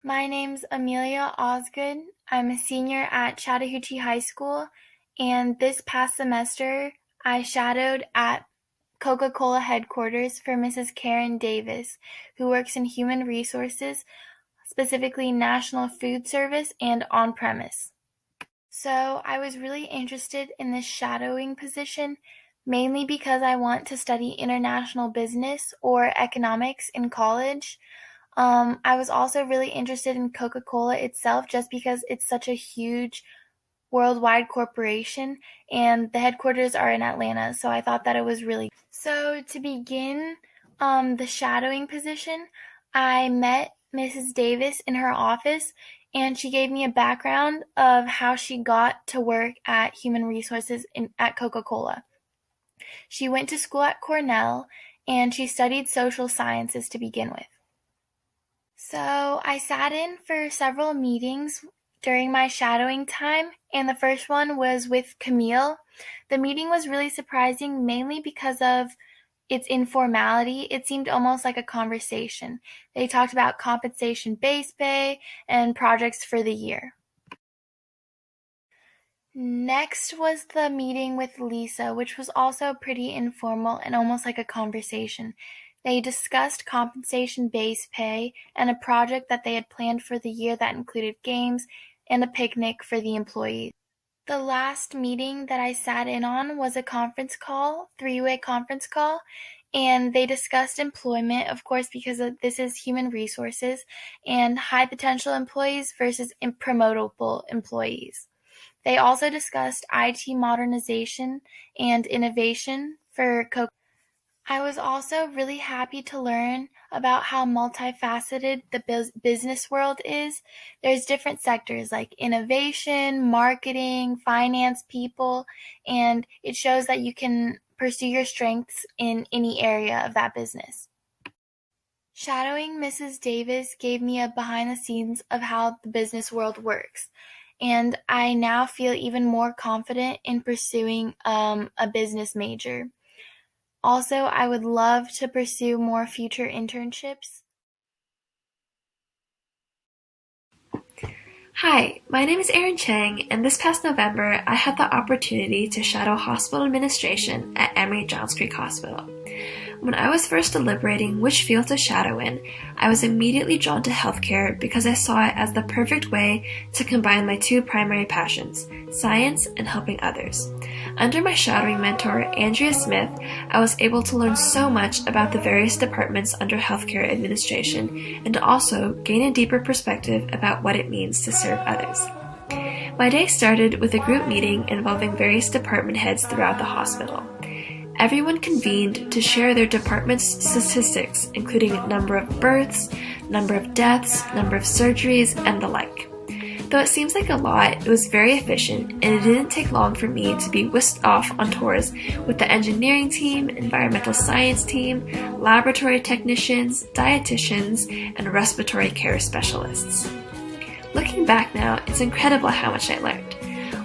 My name's Amelia Osgood. I'm a senior at Chattahoochee High School, and this past semester I shadowed at Coca-Cola headquarters for Mrs. Karen Davis, who works in human resources, specifically National Food Service and on-premise. So I was really interested in this shadowing position, mainly because I want to study international business or economics in college. I was also really interested in Coca-Cola itself just because it's such a huge worldwide corporation and the headquarters are in Atlanta, so I thought that it was really. So to begin the shadowing position, I met Mrs. Davis in her office and she gave me a background of how she got to work at Human Resources at Coca-Cola. She went to school at Cornell and she studied social sciences to begin with. So I sat in for several meetings during my shadowing time, and the first one was with Camille. The meeting was really surprising, mainly because of its informality. It seemed almost like a conversation. They talked about compensation base pay and projects for the year. Next was the meeting with Lisa, which was also pretty informal and almost like a conversation. They discussed compensation base pay and a project that they had planned for the year that included games and a picnic for the employees. The last meeting that I sat in on was a conference call, three-way conference call, and they discussed employment, of course, because this is human resources, and high potential employees versus promotable employees. They also discussed IT modernization and innovation for Coca. I was also really happy to learn about how multifaceted the business world is. There's different sectors like innovation, marketing, finance people, and it shows that you can pursue your strengths in any area of that business. Shadowing Mrs. Davis gave me a behind the scenes of how the business world works, and I now feel even more confident in pursuing a business major. Also, I would love to pursue more future internships. Hi, my name is Erin Chang, and this past November I had the opportunity to shadow hospital administration at Emory Johns Creek Hospital. When I was first deliberating which field to shadow in, I was immediately drawn to healthcare because I saw it as the perfect way to combine my two primary passions, science and helping others. Under my shadowing mentor, Andrea Smith, I was able to learn so much about the various departments under healthcare administration and to also gain a deeper perspective about what it means to serve others. My day started with a group meeting involving various department heads throughout the hospital. Everyone convened to share their department's statistics, including number of births, number of deaths, number of surgeries, and the like. Though it seems like a lot, it was very efficient, and it didn't take long for me to be whisked off on tours with the engineering team, environmental science team, laboratory technicians, dietitians, and respiratory care specialists. Looking back now, it's incredible how much I learned.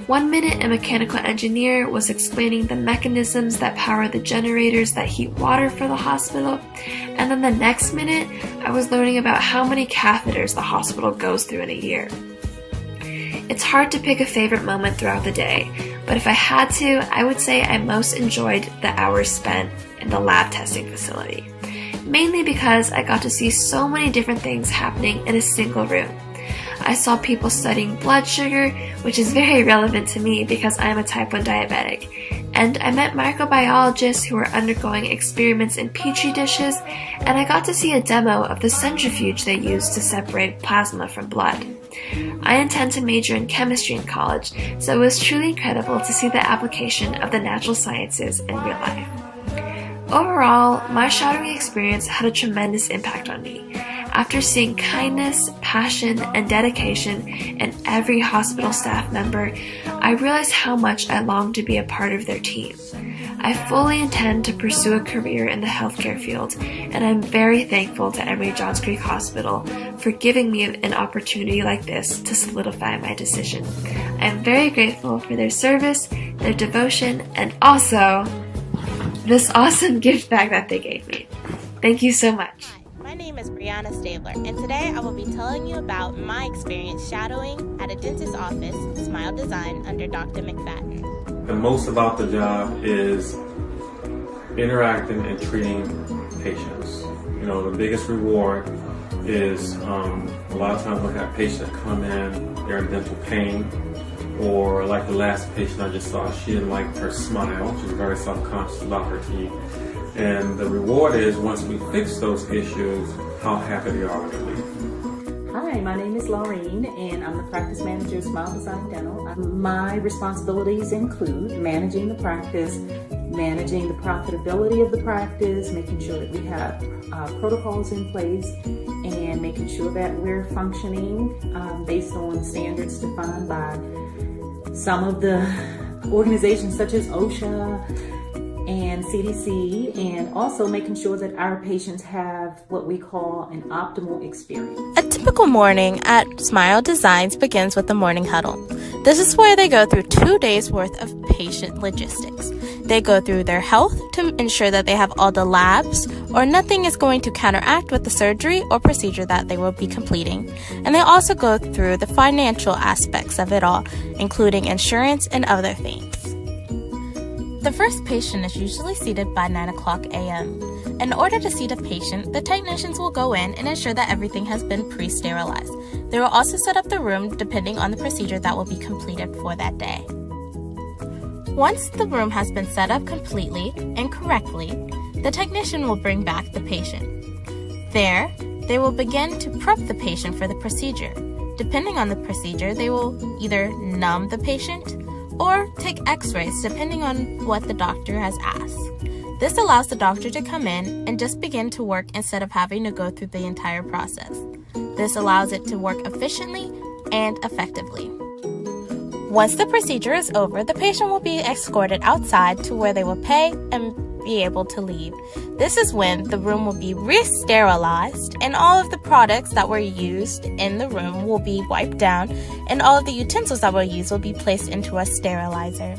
One minute, a mechanical engineer was explaining the mechanisms that power the generators that heat water for the hospital, and then the next minute, I was learning about how many catheters the hospital goes through in a year. It's hard to pick a favorite moment throughout the day, but if I had to, I would say I most enjoyed the hours spent in the lab testing facility, mainly because I got to see so many different things happening in a single room. I saw people studying blood sugar, which is very relevant to me because I am a type 1 diabetic, and I met microbiologists who were undergoing experiments in petri dishes, and I got to see a demo of the centrifuge they use to separate plasma from blood. I intend to major in chemistry in college, so it was truly incredible to see the application of the natural sciences in real life. Overall, my shadowing experience had a tremendous impact on me. After seeing kindness, passion, and dedication in every hospital staff member, I realized how much I longed to be a part of their team. I fully intend to pursue a career in the healthcare field, and I'm very thankful to Emory Johns Creek Hospital for giving me an opportunity like this to solidify my decision. I'm very grateful for their service, their devotion, and also this awesome gift bag that they gave me. Thank you so much. Hi, name is Brianna Stabler, and today I will be telling you about my experience shadowing at a dentist's office, Smile Design, under Dr. McFadden. The most about the job is interacting and treating patients. You know, the biggest reward is a lot of times we'll have patients come in, they're in dental pain, or like the last patient I just saw, she didn't like her smile. She was very self-conscious about her teeth. And the reward is once we fix those issues, how happy they are when they leave. Hi, my name is Laureen, and I'm the practice manager of Smile Design Dental. My responsibilities include managing the practice, managing the profitability of the practice, making sure that we have protocols in place, and making sure that we're functioning based on standards defined by some of the organizations such as OSHA and CDC, and also making sure that our patients have what we call an optimal experience. A typical morning at Smile Designs begins with the morning huddle. This is where they go through 2 days worth of patient logistics. They go through their health to ensure that they have all the labs or nothing is going to counteract with the surgery or procedure that they will be completing. And they also go through the financial aspects of it all, including insurance and other things. The first patient is usually seated by 9 o'clock a.m. In order to seat a patient, the technicians will go in and ensure that everything has been pre-sterilized. They will also set up the room depending on the procedure that will be completed for that day. Once the room has been set up completely and correctly, the technician will bring back the patient. There, they will begin to prep the patient for the procedure. Depending on the procedure, they will either numb the patient or take x-rays depending on what the doctor has asked. This allows the doctor to come in and just begin to work instead of having to go through the entire process. This allows it to work efficiently and effectively. Once the procedure is over, the patient will be escorted outside to where they will pay and be able to leave. This is when the room will be re-sterilized and all of the products that were used in the room will be wiped down and all of the utensils that were used will be placed into a sterilizer.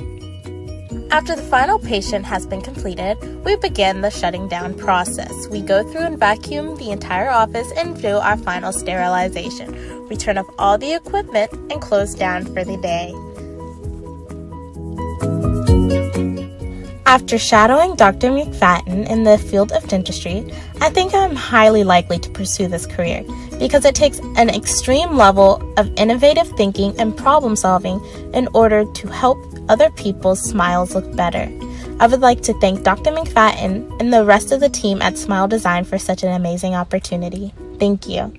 After the final patient has been completed, we begin the shutting down process. We go through and vacuum the entire office and do our final sterilization. We turn off all the equipment and close down for the day. After shadowing Dr. McFadden in the field of dentistry, I think I'm highly likely to pursue this career because it takes an extreme level of innovative thinking and problem solving in order to help other people's smiles look better. I would like to thank Dr. McFadden and the rest of the team at Smile Design for such an amazing opportunity. Thank you.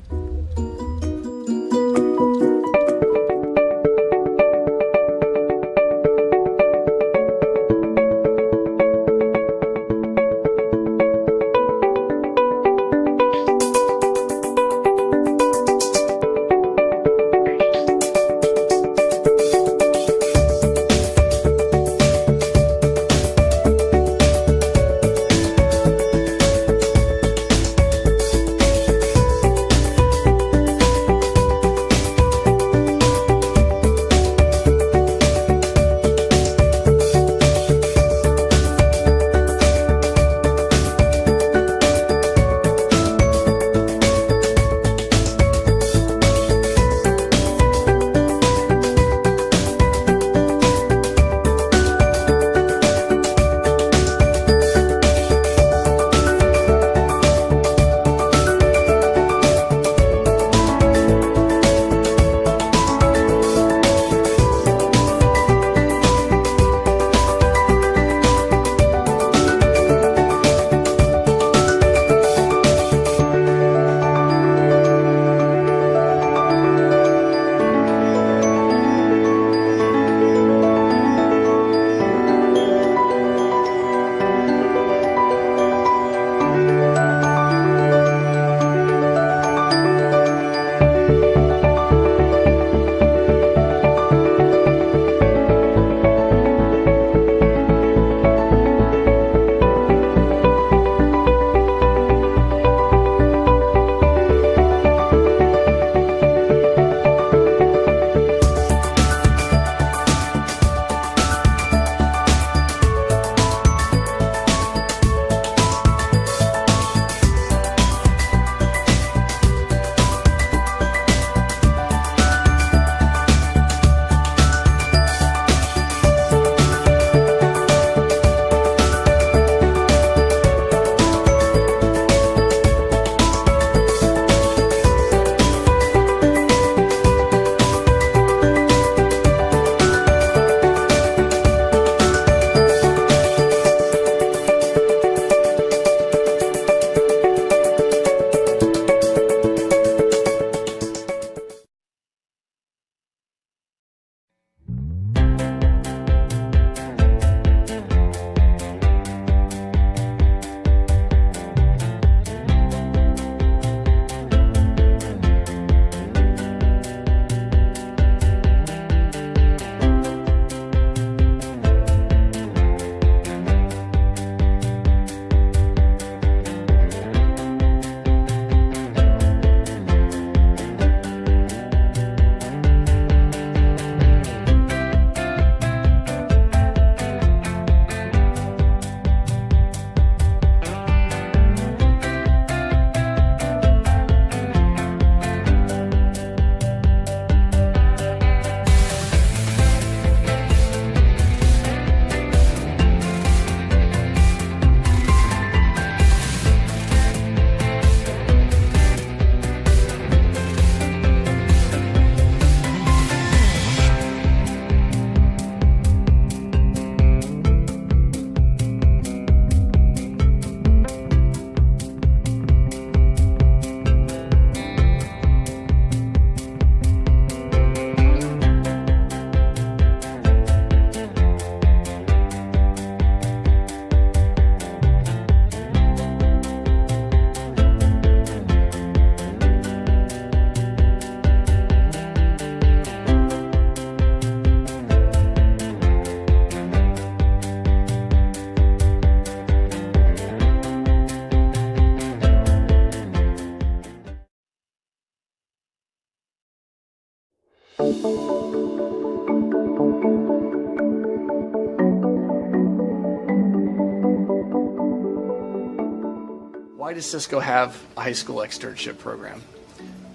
Why does Cisco have a high school externship program?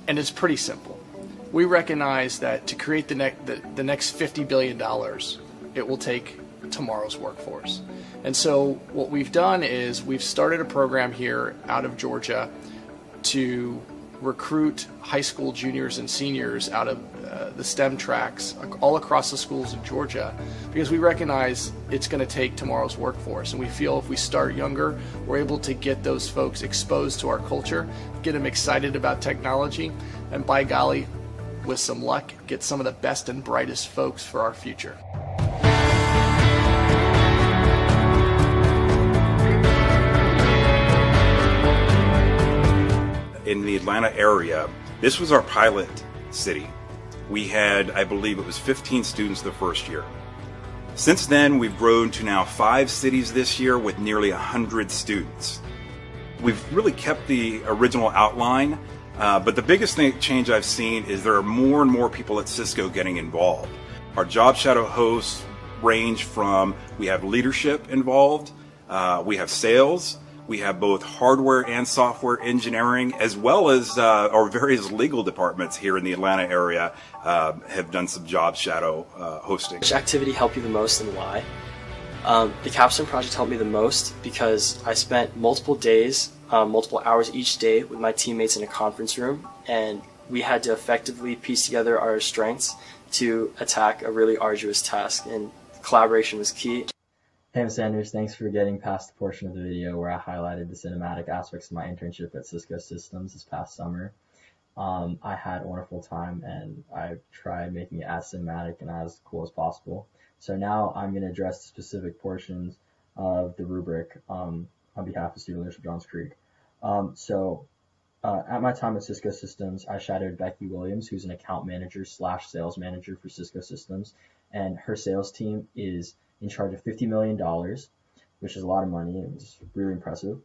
And it's pretty simple. We recognize that to create the next $50 billion, it will take tomorrow's workforce. And so what we've done is we've started a program here out of Georgia to recruit high school juniors and seniors out of the STEM tracks all across the schools in Georgia, because we recognize it's going to take tomorrow's workforce, and we feel if we start younger, we're able to get those folks exposed to our culture, get them excited about technology, and by golly, with some luck, get some of the best and brightest folks for our future. In the Atlanta area, this was our pilot city. We had, I believe it was 15 students the first year. Since then, we've grown to now 5 cities this year with nearly 100 students. We've really kept the original outline, but the biggest change I've seen is there are more and more people at Cisco getting involved. Our Job Shadow hosts range from, we have leadership involved, we have sales, we have both hardware and software engineering, as well as our various legal departments here in the Atlanta area have done some Job Shadow hosting. Which activity helped you the most and why? The capstone project helped me the most because I spent multiple days, multiple hours each day with my teammates in a conference room, and we had to effectively piece together our strengths to attack a really arduous task, and collaboration was key. Hey, Ms. Sanders, thanks for getting past the portion of the video where I highlighted the cinematic aspects of my internship at Cisco Systems this past summer. I had a wonderful time, and I tried making it as cinematic and as cool as possible. So now I'm going to address the specific portions of the rubric on behalf of student leadership Johns Creek. At my time at Cisco Systems, I shadowed Becky Williams, who's an account manager / sales manager for Cisco Systems, and her sales team is in charge of $50 million, which is a lot of money. It was really impressive.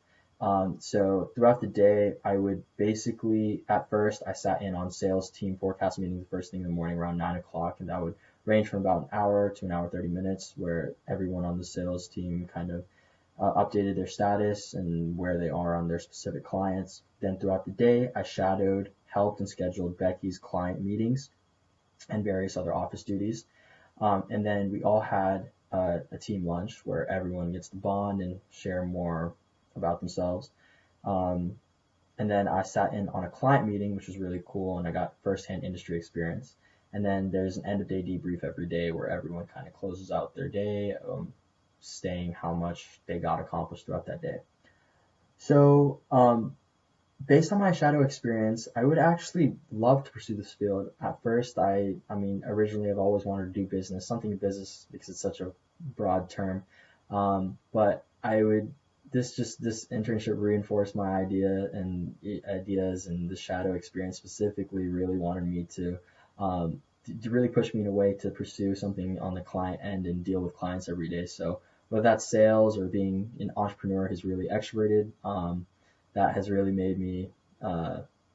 So throughout the day, I would basically, at first, I sat in on sales team forecast meetings the first thing in the morning around 9 o'clock, and that would range from about an hour to an hour 30 minutes, where everyone on the sales team kind of updated their status and where they are on their specific clients. Then throughout the day, I shadowed, helped, and scheduled Becky's client meetings and various other office duties. And then we all had a team lunch where everyone gets to bond and share more about themselves. And then I sat in on a client meeting, which was really cool, and I got firsthand industry experience. And then there's an end of day debrief every day where everyone kind of closes out their day, saying how much they got accomplished throughout that day. So based on my shadow experience, I would actually love to pursue this field. At first, I mean, originally I've always wanted to do business, something in business because it's such a broad term. But this internship reinforced my ideas, and the shadow experience specifically really wanted me to really push me in a way to pursue something on the client end and deal with clients every day. So whether that's sales or being an entrepreneur who's really extroverted, that has really made me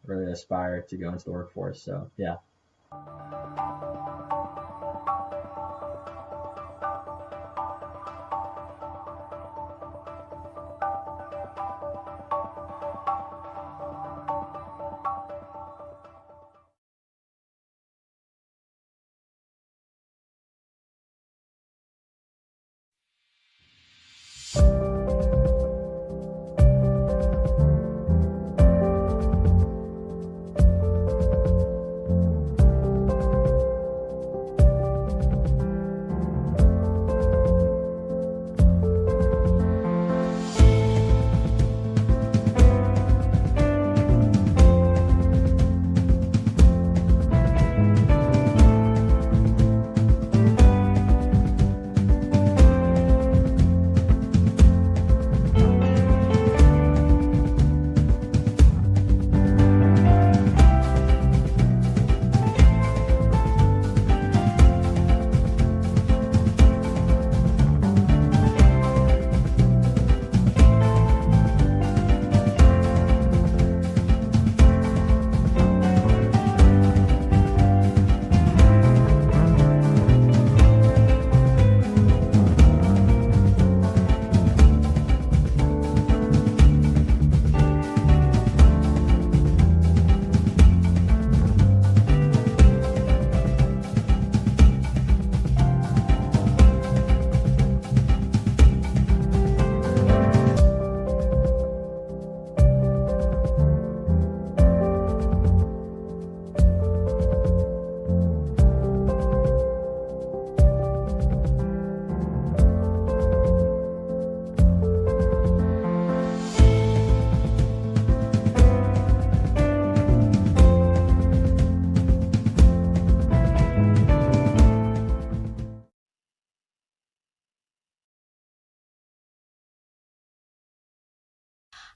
really aspire to go into the workforce. So yeah.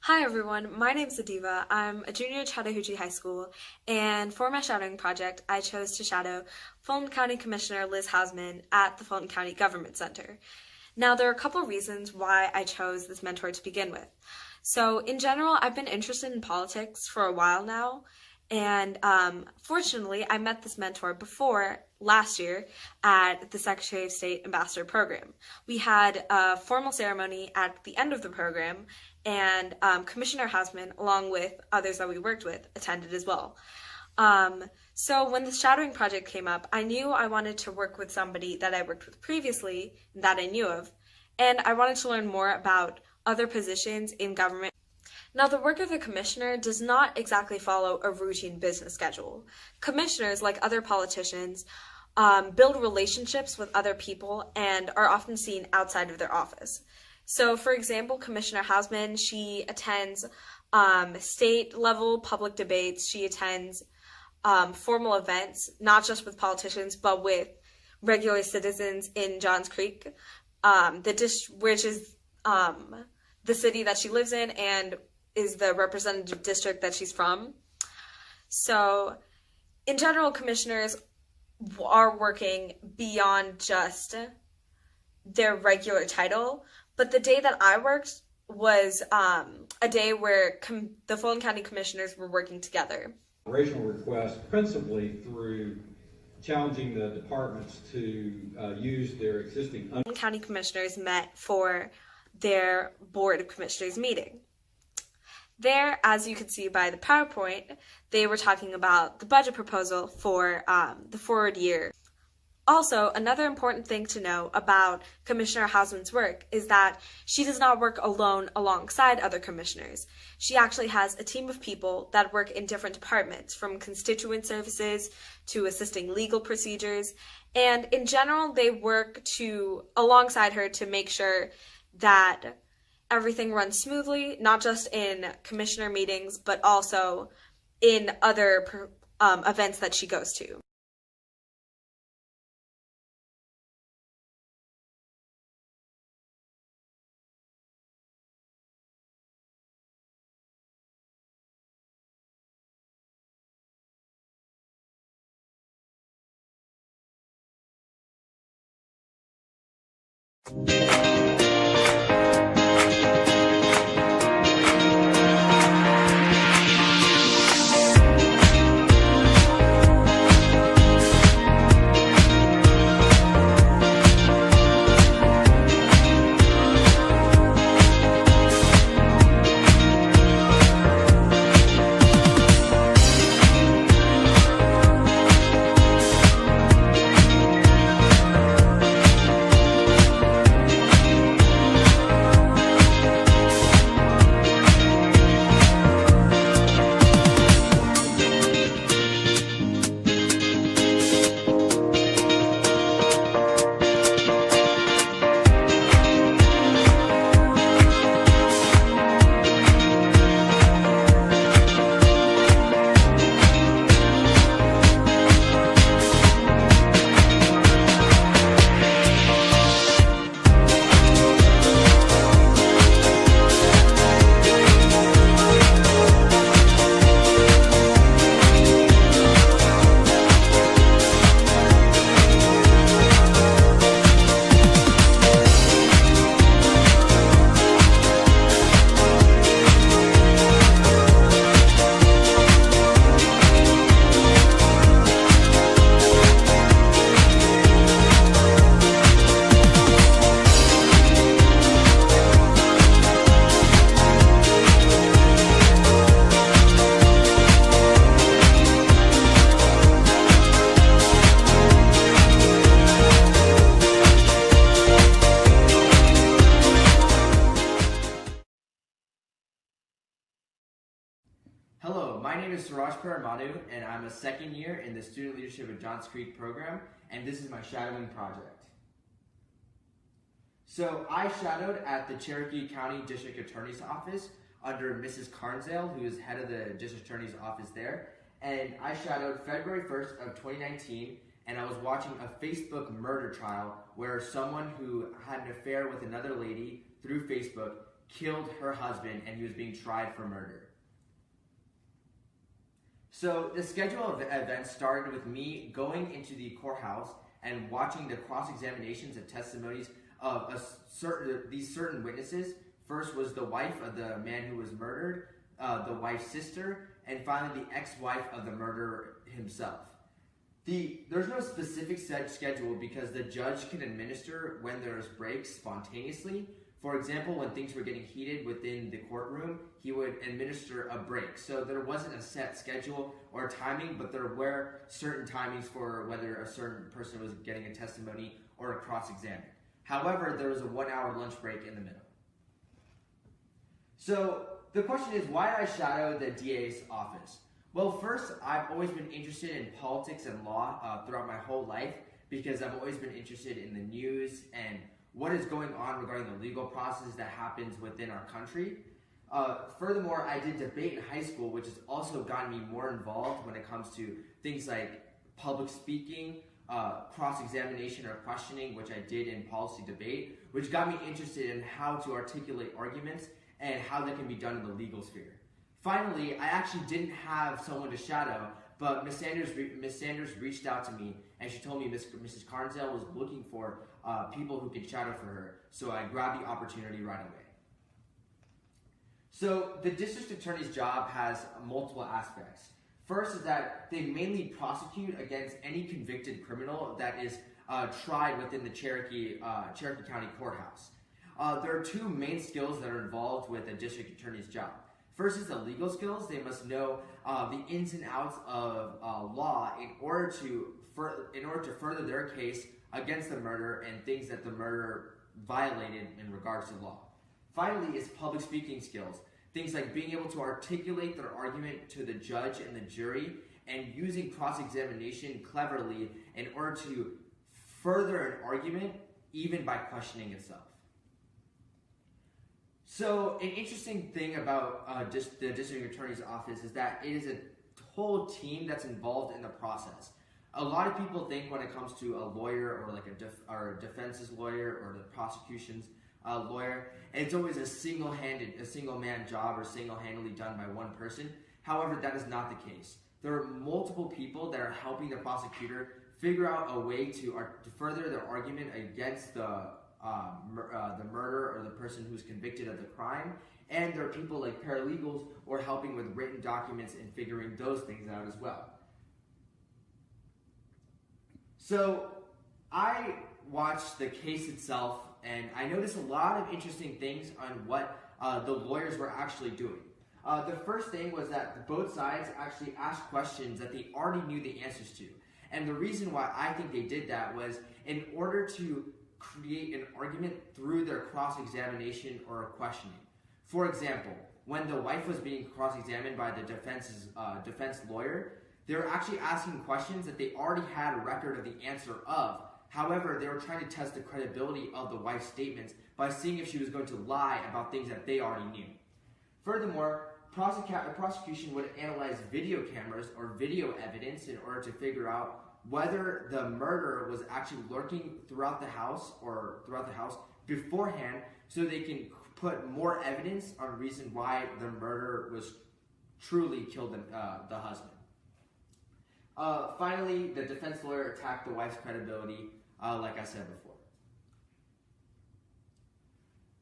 Hi everyone, my name's Adiva. I'm a junior at Chattahoochee High School, and for my shadowing project, I chose to shadow Fulton County Commissioner Liz Hausman at the Fulton County Government Center. Now, there are a couple of reasons why I chose this mentor to begin with. So, in general, I've been interested in politics for a while now, and fortunately, I met this mentor before last year at the Secretary of State Ambassador Program. We had a formal ceremony at the end of the program, and Commissioner Hausman, along with others that we worked with, attended as well. So when the shadowing project came up, I knew I wanted to work with somebody that I worked with previously, that I knew of, and I wanted to learn more about other positions in government. Now, the work of a commissioner does not exactly follow a routine business schedule. Commissioners, like other politicians, build relationships with other people and are often seen outside of their office. So, for example, Commissioner Hausman, she attends state-level public debates. She attends formal events, not just with politicians, but with regular citizens in Johns Creek, which is the city that she lives in and is the representative district that she's from. So, in general, commissioners are working beyond just their regular title. But the day that I worked was a day where the Fulton County Commissioners were working together. Operational requests principally through challenging the departments to use their existing... Fulton County Commissioners met for their Board of Commissioners meeting. There, as you can see by the PowerPoint, they were talking about the budget proposal for the forward year. Also, another important thing to know about Commissioner Hausman's work is that she does not work alone alongside other commissioners. She actually has a team of people that work in different departments, from constituent services to assisting legal procedures, and in general, they work alongside her to make sure that everything runs smoothly, not just in commissioner meetings, but also in other events that she goes to. Hello, my name is Suraj Paramanu, and I'm a second year in the Student Leadership at Johns Creek program, and this is my shadowing project. So I shadowed at the Cherokee County District Attorney's Office under Mrs. Carnzale, who is head of the District Attorney's Office there, and I shadowed February 1st of 2019, and I was watching a Facebook murder trial where someone who had an affair with another lady through Facebook killed her husband and he was being tried for murder. So the schedule of events started with me going into the courthouse and watching the cross-examinations and testimonies of these certain witnesses. First was the wife of the man who was murdered, the wife's sister, and finally the ex-wife of the murderer himself. There's no specific set schedule because the judge can administer when there's breaks spontaneously. For example, when things were getting heated within the courtroom, he would administer a break. So there wasn't a set schedule or timing, but there were certain timings for whether a certain person was getting a testimony or a cross-examined. However, there was a 1-hour lunch break in the middle. So the question is, why did I shadow the DA's office? Well, first, I've always been interested in politics and law throughout my whole life because I've always been interested in the news and what is going on regarding the legal process that happens within our country. Furthermore, I did debate in high school, which has also gotten me more involved when it comes to things like public speaking, cross-examination or questioning, which I did in policy debate, which got me interested in how to articulate arguments and how that can be done in the legal sphere. Finally, I actually didn't have someone to shadow, but Ms. Sanders reached out to me and she told me Mrs. Carnzel was looking for people who could shadow for her, so I grabbed the opportunity right away. So the district attorney's job has multiple aspects. First is that they mainly prosecute against any convicted criminal that is tried within the Cherokee County Courthouse. There are two main skills that are involved with a district attorney's job. First is the legal skills. They must know the ins and outs of law in order to further their case against the murder and things that the murderer violated in regards to law. Finally is public speaking skills. Things like being able to articulate their argument to the judge and the jury and using cross-examination cleverly in order to further an argument even by questioning itself. So an interesting thing about the district attorney's office is that it is a whole team that's involved in the process. A lot of people think when it comes to a lawyer or like a defense's lawyer or the prosecution's lawyer, it's always a single-man job or single-handedly done by one person. However, that is not the case. There are multiple people that are helping the prosecutor figure out a way to further their argument against the murderer or the person who's convicted of the crime, and there are people like paralegals or helping with written documents and figuring those things out as well. So I watched the case itself and I noticed a lot of interesting things on what the lawyers were actually doing. The first thing was that both sides actually asked questions that they already knew the answers to. And the reason why I think they did that was in order to create an argument through their cross-examination or questioning. For example, when the wife was being cross-examined by the defense lawyer, they were actually asking questions that they already had a record of the answer of. However, they were trying to test the credibility of the wife's statements by seeing if she was going to lie about things that they already knew. Furthermore, the prosecution would analyze video cameras or video evidence in order to figure out whether the murderer was actually lurking throughout the house beforehand, so they can put more evidence on reason why the murderer was truly killed the husband. Finally, the defense lawyer attacked the wife's credibility, like I said before.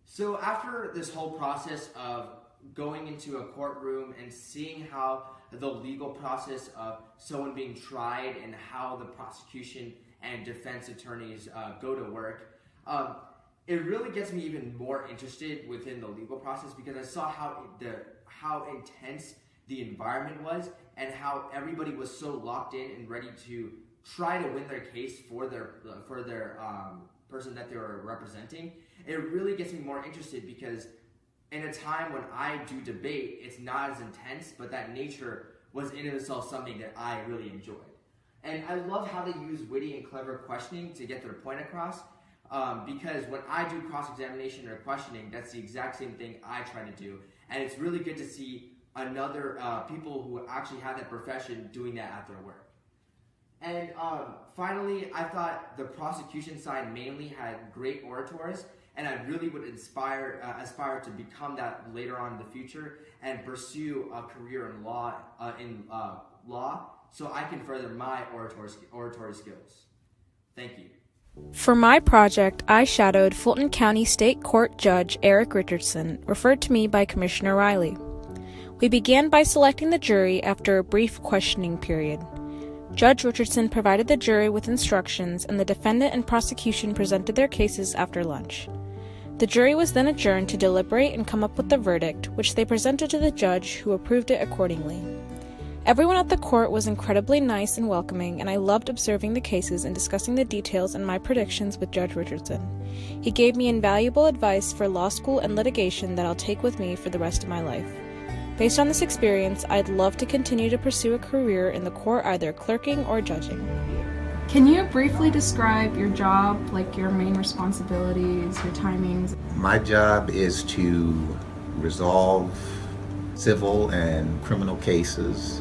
So after this whole process of going into a courtroom and seeing how the legal process of someone being tried and how the prosecution and defense attorneys go to work, it really gets me even more interested within the legal process because I saw how intense the environment was and how everybody was so locked in and ready to try to win their case for their person that they were representing. It really gets me more interested because in a time when I do debate, it's not as intense, but that nature was in itself something that I really enjoyed. And I love how they use witty and clever questioning to get their point across, because when I do cross-examination or questioning, that's the exact same thing I try to do. And it's really good to see another people who actually have that profession doing that at their work. And finally, I thought the prosecution side mainly had great orators, and I really would aspire to become that later on in the future and pursue a career in law, so I can further my oratory skills. Thank you. For my project, I shadowed Fulton County State Court Judge Eric Richardson, referred to me by Commissioner Riley. We began by selecting the jury after a brief questioning period. Judge Richardson provided the jury with instructions, and the defendant and prosecution presented their cases after lunch. The jury was then adjourned to deliberate and come up with the verdict, which they presented to the judge, who approved it accordingly. Everyone at the court was incredibly nice and welcoming, and I loved observing the cases and discussing the details and my predictions with Judge Richardson. He gave me invaluable advice for law school and litigation that I'll take with me for the rest of my life. Based on this experience, I'd love to continue to pursue a career in the court, either clerking or judging. Can you briefly describe your job, like your main responsibilities, your timings? My job is to resolve civil and criminal cases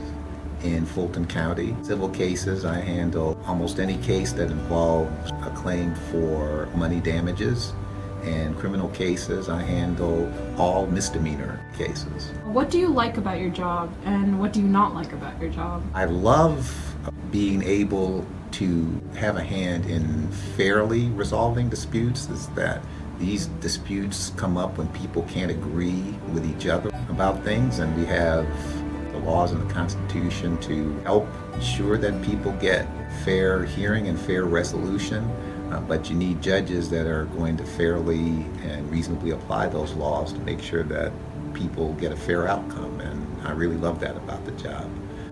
in Fulton County. Civil cases, I handle almost any case that involves a claim for money damages. And criminal cases, I handle all misdemeanor cases. What do you like about your job, and what do you not like about your job? I love being able to have a hand in fairly resolving disputes. Is that these disputes come up when people can't agree with each other about things, and we have the laws and the Constitution to help ensure that people get fair hearing and fair resolution. But you need judges that are going to fairly and reasonably apply those laws to make sure that people get a fair outcome, and I really love that about the job.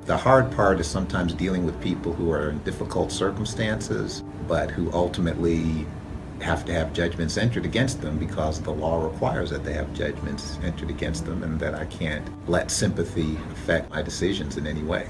The hard part is sometimes dealing with people who are in difficult circumstances, but who ultimately have to have judgments entered against them because the law requires that they have judgments entered against them, and that I can't let sympathy affect my decisions in any way.